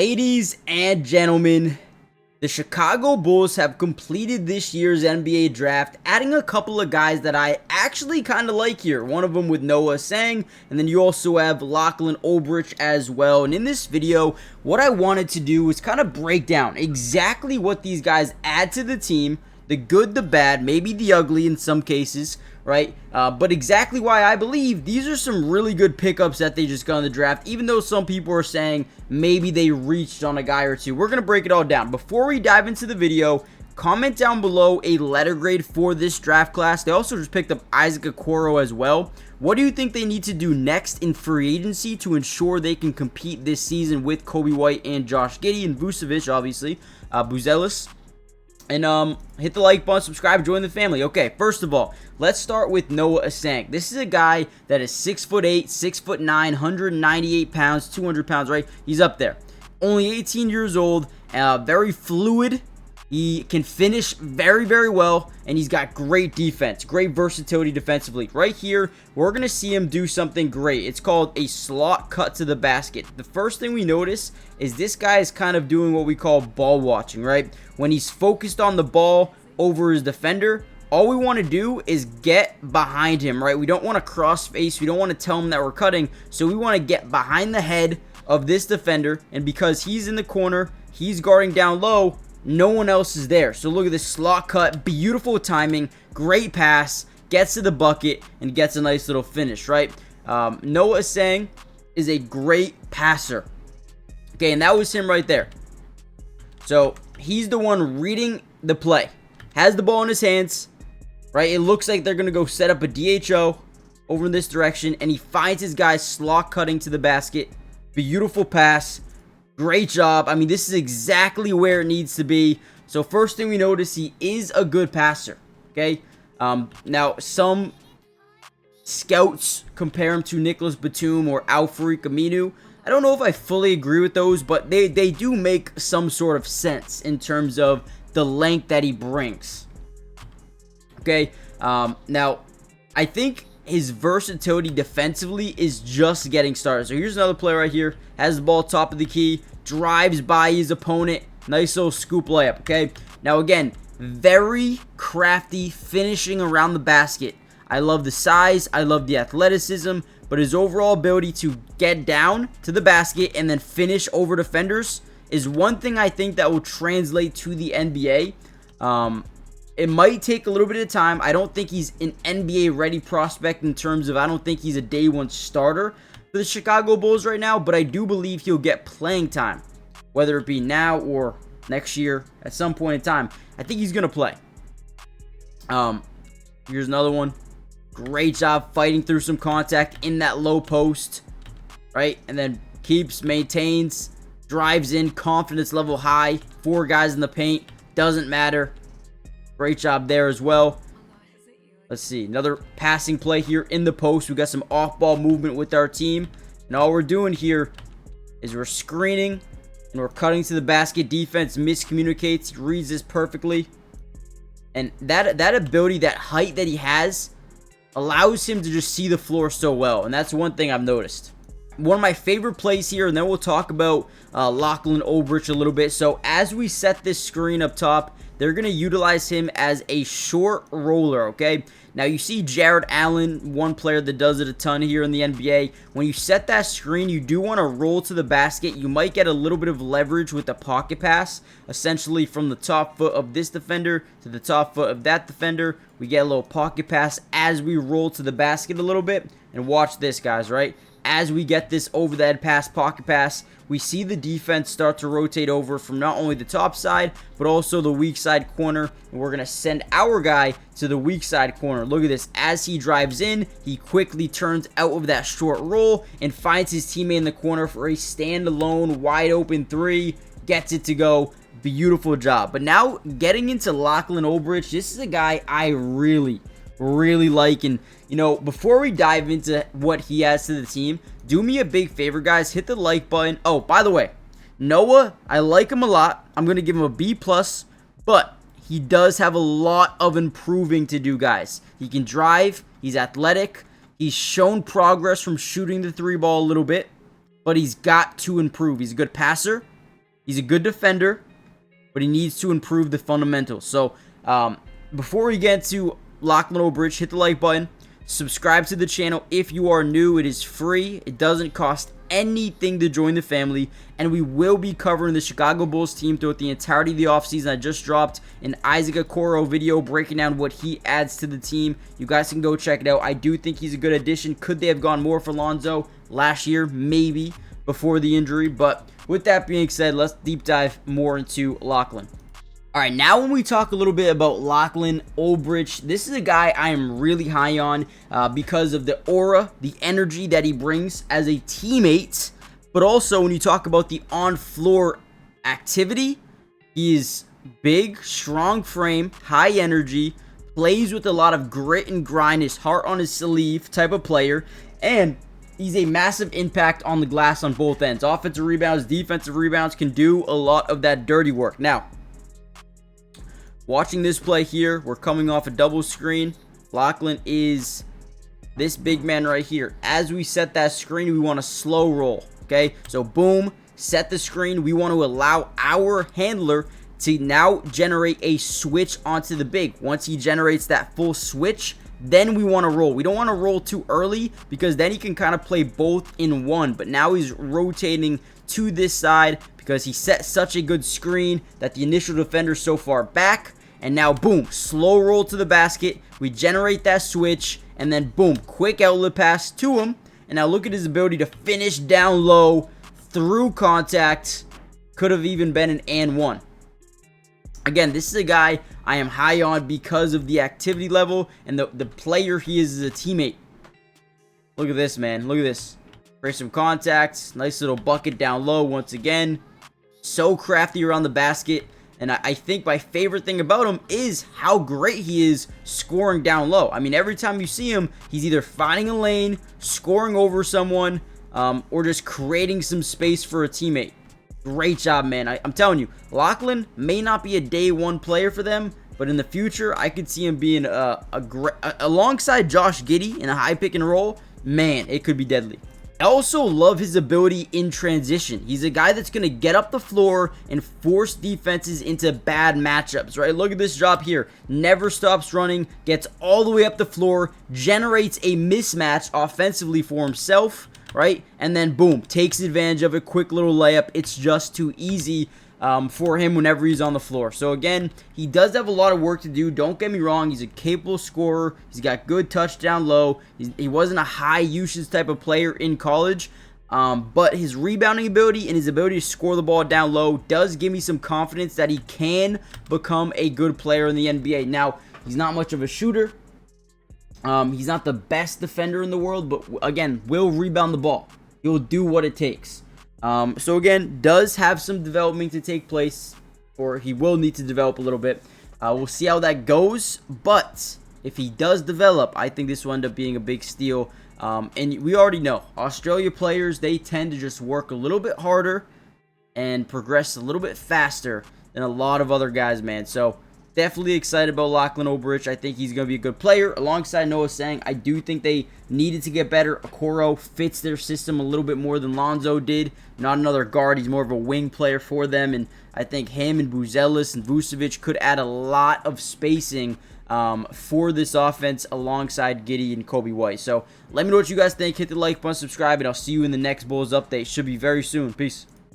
Ladies and gentlemen, the Chicago Bulls have completed this year's NBA draft, adding a couple of guys that I actually kind of like here. One of them with Noah Sang, and then you also have Lachlan Orich as well. And in this video, what I wanted to do was kind of break down exactly what these guys add to the team, the good, the bad, maybe the ugly in some cases, right? But exactly why I believe these are some really good pickups that they just got in the draft, even though some people are saying maybe they reached on a guy or two. We're going to break it all down. Before we dive into the video, comment down below a letter grade for this draft class. They also just picked up Isaac Okoro as well. What do you think they need to do next in free agency to ensure they can compete this season with Kobe White and Josh Giddey and Vucevic, obviously, Buzelis? And hit the like button, subscribe, join the family. Okay, first of all, let's start with Noah Sang. This is a guy that is 6'8", 6'9", 198 pounds, 200 pounds, right? He's up there. Only 18 years old, very fluid. He can finish very, very well, and he's got great defense, great versatility defensively. Right here, we're going to see him do something great. It's called a slot cut to the basket. The first thing we notice is this guy is kind of doing what we call ball watching, right? When he's focused on the ball over his defender, all we want to do is get behind him, right? We don't want to cross face. We don't want to tell him that we're cutting, so we want to get behind the head of this defender, and because he's in the corner, he's guarding down low, no one else is there. So look at this slot cut, beautiful timing, great pass, gets to the bucket, and gets a nice little finish, right? Noah Sang is a great passer. Okay, and that was him right there. So he's the one reading the play. Has the ball in his hands, right? It looks like they're going to go set up a DHO over in this direction, and he finds his guy slot cutting to the basket. Beautiful pass. Great job. I mean, this is exactly where it needs to be. So first thing we notice, he is a good passer. Okay. Now, some scouts compare him to Nicholas Batum or Al-Farouq Aminu. I don't know if I fully agree with those, but they do make some sort of sense in terms of the length that he brings. Okay. Now, I think his versatility defensively is just getting started. So here's another player right here. Has the ball top of the key. Drives by his opponent. Nice little scoop layup, okay? Now again, very crafty finishing around the basket. I love the size. I love the athleticism. But his overall ability to get down to the basket and then finish over defenders is one thing I think that will translate to the NBA. It might take a little bit of time. I don't think he's an NBA ready prospect in terms of, I don't think he's a day one starter for the Chicago Bulls right now, but I do believe he'll get playing time, whether it be now or next year at some point in time. I think he's going to play. Here's another one. Great job fighting through some contact in that low post, right? And then keeps, maintains, drives in, confidence level high. 4 guys in the paint. Doesn't matter. Great job there as well. Let's see. Another passing play here in the post. We got some off-ball movement with our team. And all we're doing here is we're screening and we're cutting to the basket. Defense miscommunicates. Reads this perfectly. And that ability, that height that he has, allows him to just see the floor so well. And that's one thing I've noticed. One of my favorite plays here, and then we'll talk about Lachlan Orich a little bit. So as we set this screen up top, they're going to utilize him as a short roller, okay? Now, you see Jared Allen, one player that does it a ton here in the NBA. When you set that screen, you do want to roll to the basket. You might get a little bit of leverage with the pocket pass, essentially from the top foot of this defender to the top foot of that defender. We get a little pocket pass as we roll to the basket a little bit. And watch this, guys, right? As we get this over the head pass, pocket pass, we see the defense start to rotate over from not only the top side, but also the weak side corner. And we're going to send our guy to the weak side corner. Look at this. As he drives in, he quickly turns out of that short roll and finds his teammate in the corner for a standalone, wide open 3. Gets it to go. Beautiful job. But now, getting into Lachlan Orich, this is a guy I really like. And you know, before we dive into what he has to the team, do me a big favor, guys. Hit the like button. Oh, by the way, Noah, I like him a lot. I'm going to give him a B+, but he does have a lot of improving to do, guys. He can drive. He's athletic. He's shown progress from shooting the 3 ball a little bit, but he's got to improve. He's a good passer. He's a good defender, but he needs to improve the fundamentals. So, before we get to Lachlan Orich, hit the like button. Subscribe to the channel if you are new. It is free. It doesn't cost anything to join the family, and we will be covering the Chicago Bulls team throughout the entirety of the offseason. I just dropped an Isaac Okoro video breaking down what he adds to the team. You guys can go check it out. I do think he's a good addition. Could they have gone more for Lonzo last year? Maybe, before the injury. But with that being said, let's deep dive more into Lachlan. Alright, now when we talk a little bit about Lachlan Orich, this is a guy I am really high on because of the aura, the energy that he brings as a teammate, but also when you talk about the on-floor activity, he is big, strong frame, high energy, plays with a lot of grit and grind, his heart on his sleeve type of player, and he's a massive impact on the glass on both ends. Offensive rebounds, defensive rebounds, can do a lot of that dirty work. Now, watching this play here, we're coming off a double screen. Lachlan is this big man right here. As we set that screen, we want to slow roll, okay? So boom, set the screen. We want to allow our handler to now generate a switch onto the big. Once he generates that full switch, then we want to roll. We don't want to roll too early because then he can kind of play both in one. But now he's rotating to this side because he set such a good screen that the initial defender's so far back. And now, boom, slow roll to the basket. We generate that switch. And then, boom, quick outlet pass to him. And now look at his ability to finish down low through contact. Could have even been an and one. Again, this is a guy I am high on because of the activity level and the player he is as a teammate. Look at this, man. Look at this. Break some contact. Nice little bucket down low once again. So crafty around the basket. And I think my favorite thing about him is how great he is scoring down low. I mean, every time you see him, he's either finding a lane, scoring over someone, or just creating some space for a teammate. Great job, man. I'm telling you, Lachlan may not be a day one player for them, but in the future, I could see him being alongside Josh Giddey in a high pick and roll. Man, it could be deadly. I also love his ability in transition. He's a guy that's going to get up the floor and force defenses into bad matchups, right? Look at this drop here. Never stops running, gets all the way up the floor, generates a mismatch offensively for himself, right? And then, boom, takes advantage of a quick little layup. It's just too easy for him whenever he's on the floor. So again, he does have a lot of work to do. Don't get me wrong. He's a capable scorer. He's got good touch down low. He wasn't a high usage type of player in college. But his rebounding ability and his ability to score the ball down low does give me some confidence that he can become a good player in the NBA. Now, he's not much of a shooter. He's not the best defender in the world, but again, will rebound the ball. He'll do what it takes. So again, does have some development to take place, or he will need to develop a little bit. We'll see how that goes, but if he does develop, I think this will end up being a big steal. And we already know, Australia players, they tend to just work a little bit harder and progress a little bit faster than a lot of other guys, man. So definitely excited about Lachlan Orich. I think he's going to be a good player. Alongside Noah Sang, I do think they needed to get better. Okoro fits their system a little bit more than Lonzo did. Not another guard. He's more of a wing player for them. And I think him and Buzelis and Vucevic could add a lot of spacing for this offense alongside Giddey and Kobe White. So let me know what you guys think. Hit the like button, subscribe, and I'll see you in the next Bulls update. Should be very soon. Peace.